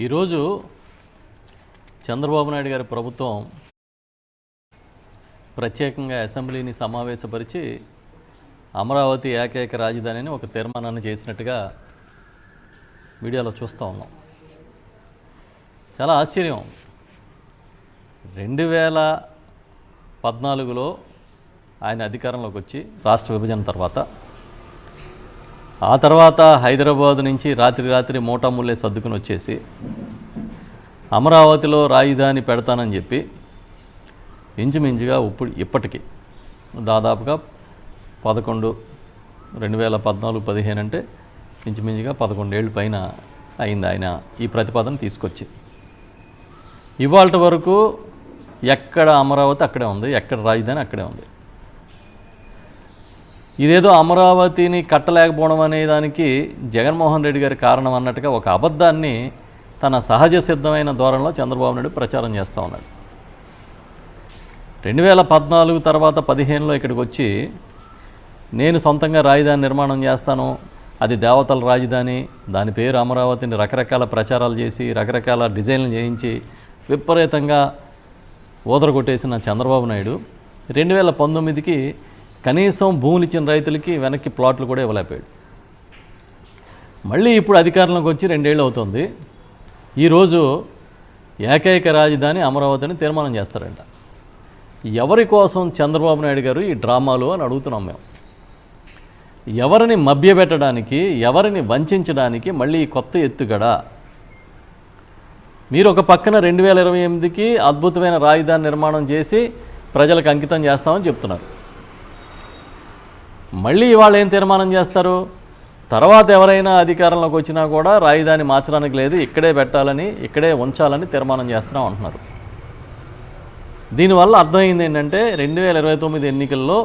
ఈరోజు చంద్రబాబు నాయుడు గారి ప్రభుత్వం ప్రత్యేకంగా అసెంబ్లీని సమావేశపరిచి అమరావతి ఏకైక రాజధానిని ఒక తీర్మానాన్ని చేసినట్టుగా మీడియాలో చూస్తూ ఉన్నాం. చాలా ఆశ్చర్యం. 2014లో ఆయన అధికారంలోకి వచ్చి రాష్ట్ర విభజన తర్వాత హైదరాబాద్ నుంచి రాత్రి మూటాముల్లే సర్దుకుని వచ్చేసి అమరావతిలో రాజధాని పెడతానని చెప్పి ఇంచుమించుగా ఇప్పటికీ దాదాపుగా 2014-15 అంటే ఇంచుమించుగా 11 ఏళ్ళ పైన అయింది ఆయన ఈ ప్రతిపాదన తీసుకొచ్చి. ఇవాళ వరకు ఎక్కడ అమరావతి అక్కడే ఉంది, ఎక్కడ రాజధాని అక్కడే ఉంది. ఇదేదో అమరావతిని కట్టలేకపోవడం అనే దానికి జగన్మోహన్ రెడ్డి గారి కారణం అన్నట్టుగా ఒక అబద్ధాన్ని తన సహజ సిద్ధమైన ధోరణిలో చంద్రబాబు నాయుడు ప్రచారం చేస్తూ ఉన్నాడు. 2014 తర్వాత 15లో ఇక్కడికి వచ్చి నేను సొంతంగా రాజధాని నిర్మాణం చేస్తాను, అది దేవతల రాజధాని, దాని పేరు అమరావతిని రకరకాల ప్రచారాలు చేసి రకరకాల డిజైన్లు చేయించి విపరీతంగా ఊదరగొట్టేసిన చంద్రబాబు నాయుడు 2019కి కనీసం భూములు ఇచ్చిన రైతులకి వెనక్కి ప్లాట్లు కూడా ఇవ్వలేకపోయాడు. మళ్ళీ ఇప్పుడు అధికారంలోకి వచ్చి 2 ఏళ్ళు అవుతుంది. ఈరోజు ఏకైక రాజధాని అమరావతిని తీర్మానం చేస్తారంట. ఎవరి కోసం చంద్రబాబు నాయుడు గారు ఈ డ్రామాలు అని అడుగుతున్నాం మేము. ఎవరిని మభ్యపెట్టడానికి, ఎవరిని వంచడానికి మళ్ళీ కొత్త ఎత్తుగడ? మీరు ఒక పక్కన 2028కి అద్భుతమైన రాజధాని నిర్మాణం చేసి ప్రజలకు అంకితం చేస్తామని చెప్తున్నారు. మళ్ళీ ఇవాళ ఏం తీర్మానం చేస్తారు? తర్వాత ఎవరైనా అధికారంలోకి వచ్చినా కూడా రాజధాని మార్చడానికి లేదు, ఇక్కడే పెట్టాలని, ఇక్కడే ఉంచాలని తీర్మానం చేస్తున్నాం అంటున్నారు. దీనివల్ల అర్థమైంది ఏంటంటే 2029 ఎన్నికల్లో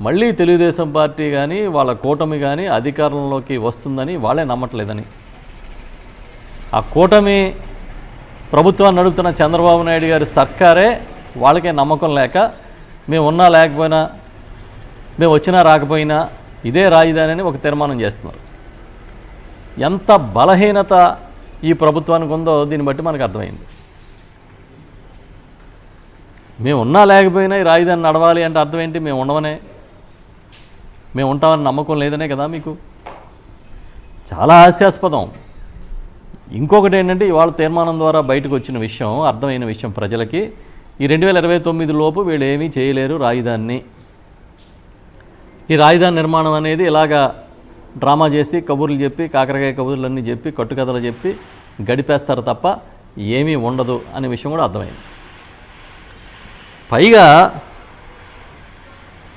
మళ్ళీ తెలుగుదేశం పార్టీ కానీ వాళ్ళ కూటమి కానీ అధికారంలోకి వస్తుందని వాళ్ళే నమ్మట్లేదని. ఆ కూటమి ప్రభుత్వాన్ని నడుపుతున్న చంద్రబాబు నాయుడు గారి సర్కారే వాళ్ళకే నమ్మకం లేక మేము ఉన్నా లేకపోయినా, మేము వచ్చినా రాకపోయినా ఇదే రాజధాని అని ఒక తీర్మానం చేస్తున్నారు. ఎంత బలహీనత ఈ ప్రభుత్వానికి ఉందో దీన్ని బట్టి మనకు అర్థమైంది. మేము ఉన్నా లేకపోయినా ఈ రాజధాని నడవాలి అంటే అర్థం ఏంటి? మేము ఉండవనే, మేము ఉంటామని నమ్మకం లేదనే కదా మీకు. చాలా హాస్యాస్పదం. ఇంకొకటి ఏంటంటే ఇవాళ తీర్మానం ద్వారా బయటకు వచ్చిన విషయం, అర్థమైన విషయం ప్రజలకి, ఈ 2029 లోపు వీళ్ళు ఏమీ చేయలేరు రాజధానిని. ఈ రాజధాని నిర్మాణం అనేది ఇలాగా డ్రామా చేసి కబుర్లు చెప్పి కాకరకాయ కబుర్లన్నీ చెప్పి కట్టుకథలు చెప్పి గడిపేస్తారు తప్ప ఏమీ ఉండదు అనే విషయం కూడా అర్థమైంది. పైగా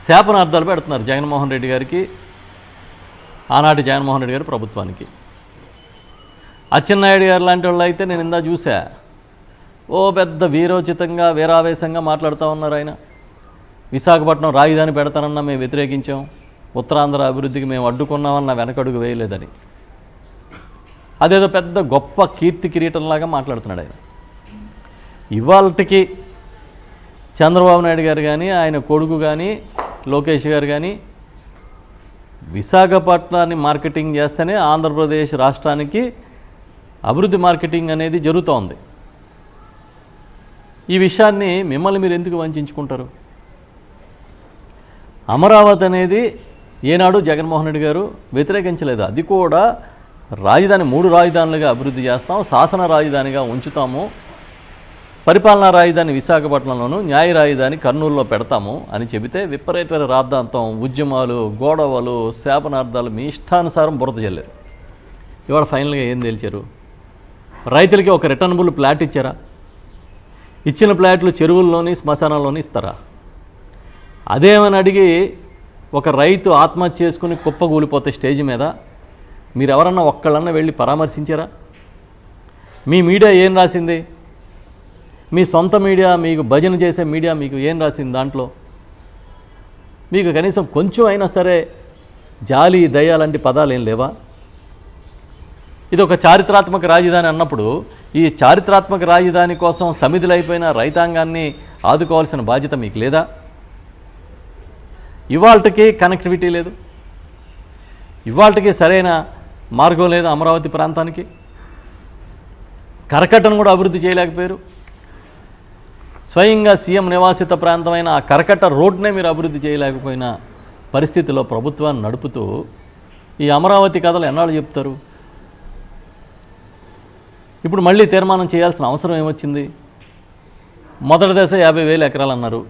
శాపనార్థాలు పెడుతున్నారు జగన్మోహన్ రెడ్డి గారికి, ఆనాటి జగన్మోహన్ రెడ్డి గారి ప్రభుత్వానికి. అచ్చెన్నాయుడు గారు లాంటి వాళ్ళు అయితే నేను ఇందా చూసా, ఓ పెద్ద వీరోచితంగా వీరావేశంగా మాట్లాడుతూ ఉన్నారు. ఆయన విశాఖపట్నం రాజధాని పెడతానన్నా మేము వ్యతిరేకించాం, ఉత్తరాంధ్ర అభివృద్ధికి మేము అడ్డుకున్నామన్న వెనకడుగు వేయలేదని అదేదో పెద్ద గొప్ప కీర్తి కిరీటంలాగా మాట్లాడుతున్నాడు ఆయన. ఇవాళకి చంద్రబాబు నాయుడు గారు కానీ, ఆయన కొడుకు కానీ, లోకేష్ గారు కానీ విశాఖపట్నాన్ని మార్కెటింగ్ చేస్తేనే ఆంధ్రప్రదేశ్ రాష్ట్రానికి అభివృద్ధి మార్కెటింగ్ అనేది జరుగుతోంది. ఈ విషయాన్ని మిమ్మల్ని మీరు ఎందుకు వంచుకుంటారు? అమరావతి అనేది ఏనాడు జగన్మోహన్ రెడ్డి గారు వ్యతిరేకించలేదు. అది కూడా రాజధాని 3 రాజధానులుగా అభివృద్ధి చేస్తాం, శాసన రాజధానిగా ఉంచుతాము, పరిపాలనా రాజధాని విశాఖపట్నంలోను, న్యాయ రాజధాని కర్నూలులో పెడతాము అని చెబితే విపరీతమైన రాద్ధాంతం, ఉద్యమాలు, గొడవలు, శాపనార్థాలు మీ ఇష్టానుసారం బురద చల్లారు. ఇవాళ ఫైనల్గా ఏం తేల్చారు? రైతులకి ఒక రిటర్నబుల్ ప్లాట్ ఇచ్చారా? ఇచ్చిన ప్లాట్లు చెరువుల్లోని శ్మశానాల్లోని ఇస్తారా? అదేమని అడిగి ఒక రైతు ఆత్మహత్య చేసుకుని కుప్పగూలిపోతే స్టేజ్ మీద మీరు ఎవరన్నా ఒక్కళ్ళన్నా వెళ్ళి పరామర్శించారా? మీ మీడియా ఏం రాసింది? మీ సొంత మీడియా, మీకు భజన చేసే మీడియా మీకు ఏం రాసింది? దాంట్లో మీకు కనీసం కొంచెం అయినా సరే జాలి, దయ లాంటి పదాలు ఏం లేవా? ఇది ఒక చారిత్రాత్మక రాజధాని అన్నప్పుడు ఈ చారిత్రాత్మక రాజధాని కోసం సమిధులైపోయిన రైతాంగాన్ని ఆదుకోవాల్సిన బాధ్యత మీకు లేదా? ఇవాళకి కనెక్టివిటీ లేదు, ఇవాళకి సరైన మార్గం లేదు అమరావతి ప్రాంతానికి. కరకట్టను కూడా అభివృద్ధి చేయలేకపోయారు. స్వయంగా సీఎం నివాసిత ప్రాంతమైన ఆ కరకట్ట రోడ్నే మీరు అభివృద్ధి చేయలేకపోయిన పరిస్థితిలో ప్రభుత్వాన్ని నడుపుతూ ఈ అమరావతి కథలు ఎన్నాళ్ళు చెప్తారు? ఇప్పుడు మళ్ళీ తీర్మానం చేయాల్సిన అవసరం ఏమొచ్చింది? మొదటి దశ 50,000 ఎకరాలు అన్నారు.